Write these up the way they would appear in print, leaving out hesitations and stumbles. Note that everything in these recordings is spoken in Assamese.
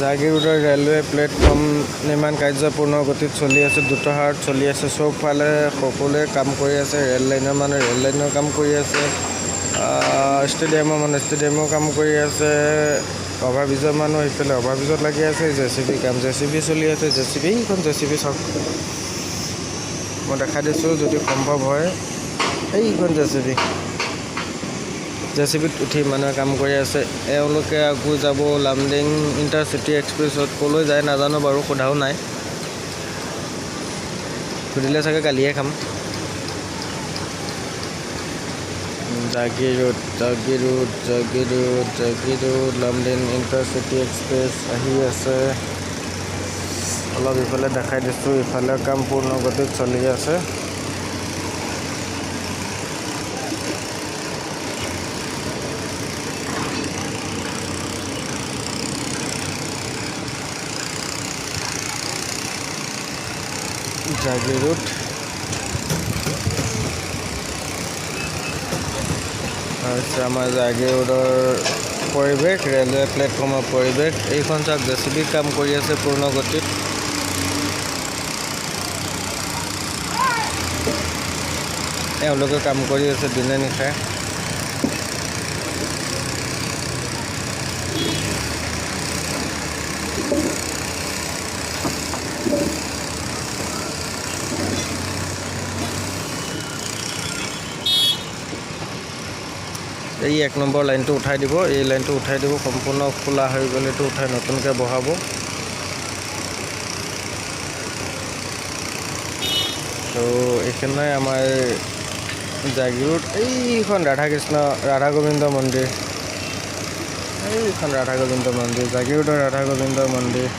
জাগিৰোডৰ ৰেলৱে প্লেটফৰ্ম নিৰ্মাণ কাৰ্য পূৰ্ণ গতিত চলি আছে, দ্ৰুত হাৰত চলি আছে। চবফালে সকলোৱে কাম কৰি আছে। ৰেল লাইনৰ মানুহ ৰেল লাইনৰ কাম কৰি আছে, ষ্টেডিয়ামৰ মানুহ ষ্টেডিয়ামৰ কাম কৰি আছে, অভাৰব্ৰিজৰ মানুহ সেইফালে অভাৰব্ৰিজত লাগি আছে। জেচিবি কাম জেচিবি চলি আছে। জেচিবি এইখন জেচিবি চাওক, মই দেখাই দিছোঁ যদি সম্ভৱ হয়। এইখন জেচিবিত উঠি মানুহে কাম কৰি আছে। এওঁলোকে আকৌ যাব লামডিং ইণ্টাৰচিটি এক্সপ্ৰেছত। ক'লৈ যায় নাজানো বাৰু, সোধাও নাই। সুধিলে চাগে গালিয়ে খাম। জাগিৰোড লামডিং ইণ্টাৰচিটি এক্সপ্ৰেছ আহি আছে। অলপ ইফালে দেখাই দিছোঁ, ইফালে কাম পূৰ্ণ গতিত চলি আছে। জাগিৰোড হৈছে আমাৰ জাগিৰোডৰ পৰিৱেশ, ৰেলৱে প্লেটফৰ্মৰ পৰিৱেশ। এইখন চাওক জেচিবি কাম কৰি আছে পূৰ্ণ গতিত। এওঁলোকে কাম কৰি আছে দিনে নিশাই। এই 1 নম্বৰ লাইনটো উঠাই দিব, এই লাইনটো উঠাই দিব, সম্পূৰ্ণ খোলা হৈ গ'লে এইটো উঠাই নতুনকৈ বহাব। তো এইখিনিয়ে আমাৰ জাগিৰোড। এইখন ৰাধা গোবিন্দ মন্দিৰ, এইখন ৰাধা গোবিন্দ মন্দিৰ, জাগিৰোডৰ ৰাধা গোবিন্দ মন্দিৰ।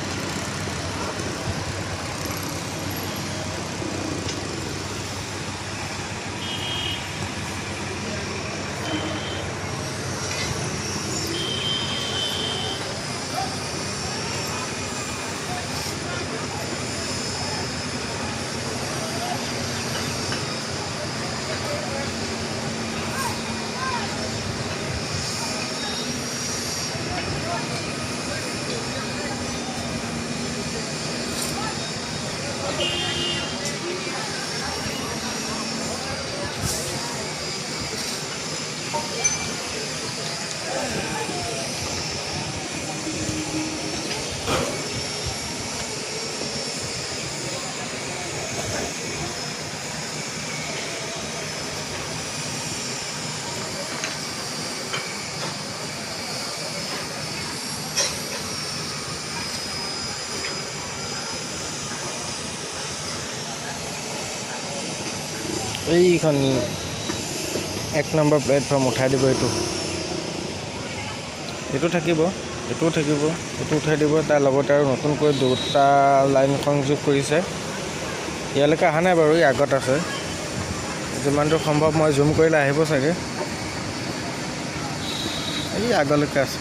এইখন 1 নম্বৰ প্লেটফৰ্ম উঠাই দিব। এইটো থাকিব, এইটোও থাকিব, এইটো উঠাই দিব। তাৰ লগতে আৰু নতুনকৈ 2টা লাইন সংযোগ কৰিছে। ইয়ালৈকে অহা নাই বাৰু, ই আগত আছে। যিমানটো সম্ভৱ মই জুম কৰিলে আহিব চাগে। এই আগলৈকে আছে।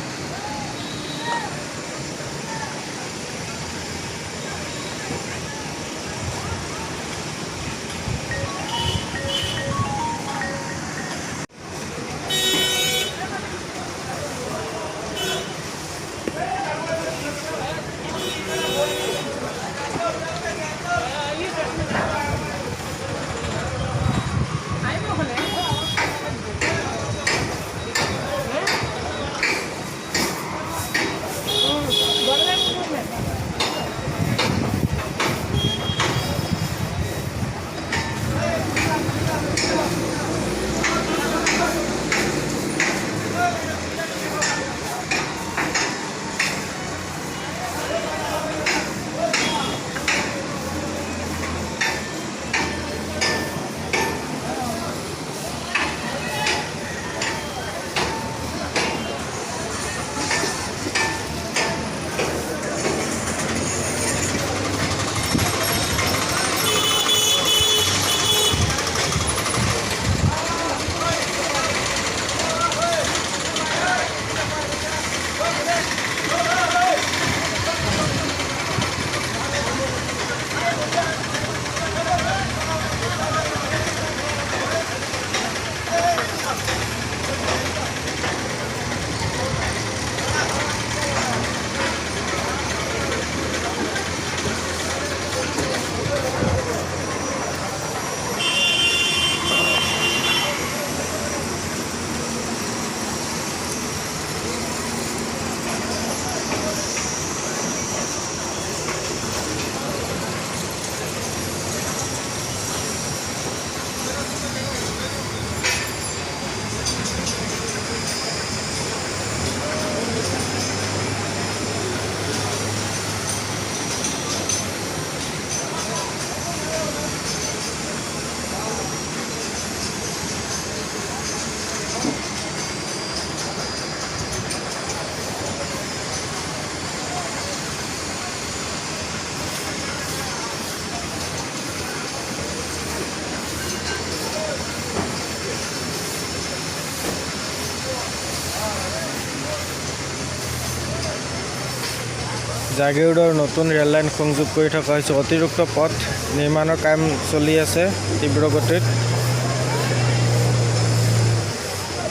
জাগিৰোডৰ নতুন ৰেল লাইন সংযোগ কৰি থকা হৈছে। অতিৰিক্ত পথ নিৰ্মাণৰ কাম চলি আছে তীব্ৰ গতিত।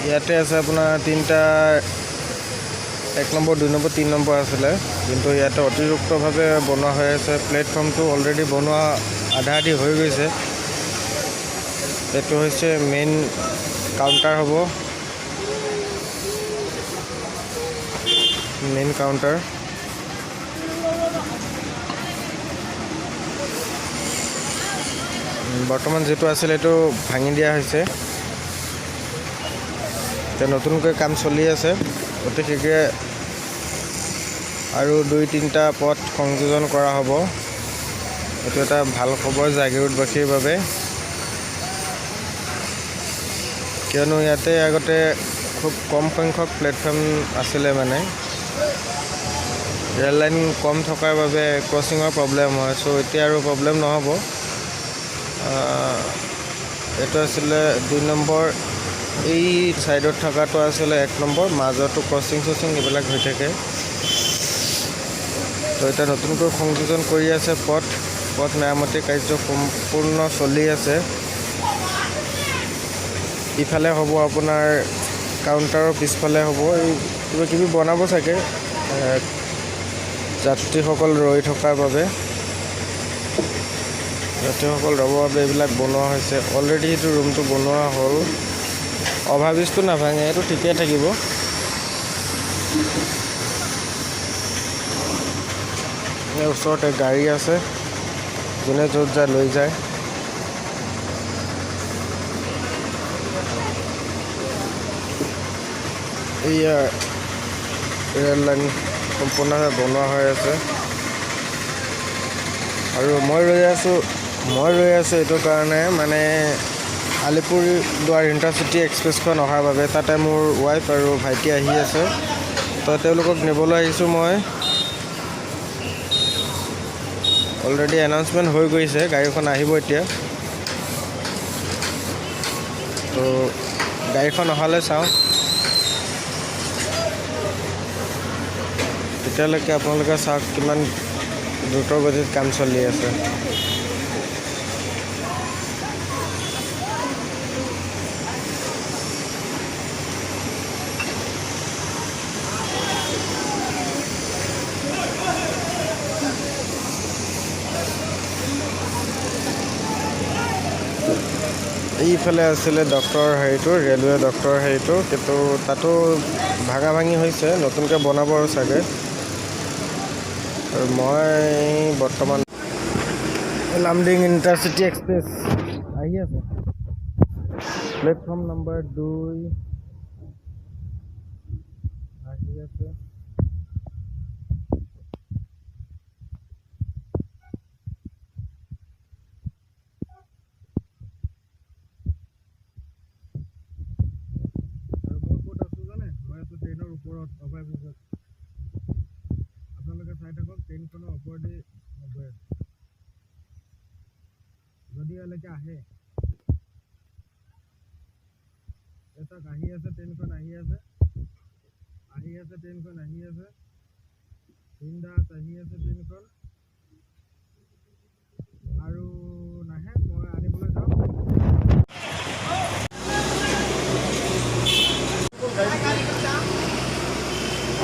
ইয়াতে আছে আপোনাৰ 3টা 1 নম্বৰ 2 নম্বৰ 3 নম্বৰ আছিলে, কিন্তু ইয়াতে অতিৰিক্তভাৱে বনোৱা হৈ আছে। প্লেটফৰ্মটো অলৰেডি বনোৱা আধা আধি হৈ গৈছে। এইটো হৈছে মেইন কাউণ্টাৰ হ'ব, মেইন কাউণ্টাৰ। বৰ্তমান যেটো আছিল এটো ভাঙি দিয়া হৈছে। তে নতুনকৈ কাম চলি আছে। অতি শীঘ্ৰে আৰু 2-3টা পথ সংযোজন কৰা হ'ব। এটো এটা ভাল খবৰ জাগিৰোডবাসীৰ বাবে, কিয়নো ইয়াতে আগতে খুব কম সংখ্যক প্লেটফৰ্ম আছিলে। মানে ৰেল লাইন কম থকাৰ বাবে ক্ৰচিঙৰ প্ৰব্লেম হয়। চ' এতিয়া আৰু প্ৰব্লেম নহ'ব। এইটো আছিলে 2 নম্বৰ, এই ছাইডত থকাটো আছিলে 1 নম্বৰ, মাজতো ক্ৰচিং এইবিলাক হৈ থাকে। তো এতিয়া নতুনকৈ সংযোজন কৰি আছে পথ মেৰামতি কাৰ্য সম্পূৰ্ণ চলি আছে। ইফালে হ'ব আপোনাৰ কাউণ্টাৰৰ পিছফালে হ'ব এই কিবা কিবি বনাব চাগে যাত্ৰীসকল ৰৈ থকাৰ বাবে। যাত্ৰীসকল ৰ'বৰ বাবে এইবিলাক বনোৱা হৈছে। অলৰেডি এইটো ৰুমটো বনোৱা হ'ল। অভাৰব্ৰিজটো নাভাঙে, এইটো ঠিকেই থাকিব। এই ওচৰতে গাড়ী আছে, যোনে য'ত যায় লৈ যায়। এয়া ৰেল লাইন সম্পূৰ্ণভাৱে বনোৱা হৈ আছে। আৰু মই ৰৈ আছোঁ এইটো কাৰণে, মানে আলিপুৰদুৱাৰ ইণ্টাৰচিটি এক্সপ্ৰেছখন অহাৰ বাবে। তাতে মোৰ ৱাইফ আৰু ভাইটি আহি আছে, তো তেওঁলোকক নিবলৈ আহিছোঁ মই। অলৰেডি এনাউন্সমেণ্ট হৈ গৈছে, গাড়ীখন আহিব এতিয়া। তো গাড়ীখন অহালৈ চাওঁ, তেতিয়ালৈকে আপোনালোকে চাওক কিমান দ্ৰুত গতিত কাম চলি আছে। এইফালে আছিলে ডক্টৰ ৰেলৱে ডক্টৰ কিন্তু তাতো ভাঙা ভাঙি হৈছে, নতুনকৈ বনাব আৰু চাগে। আৰু মই বৰ্তমান লামডিং ইণ্টাৰচিটি এক্সপ্ৰেছ আহি আছে, প্লেটফৰ্ম নম্বৰ 2 আহি আছে। ট্ৰেইনৰ ওপৰত অভাৰব্ৰিজত আপোনালোকে চাই থাকক, ট্ৰেইনখনৰ ওপৰেদি গৈ আছে। যদি ইয়ালৈকে আহে, এটাক আহি আছে, ট্ৰেইনখন আহি আছে, ট্ৰেইনখন আহি আছে, বিন্দাছ আহি আছে ট্ৰেইনখন। আৰু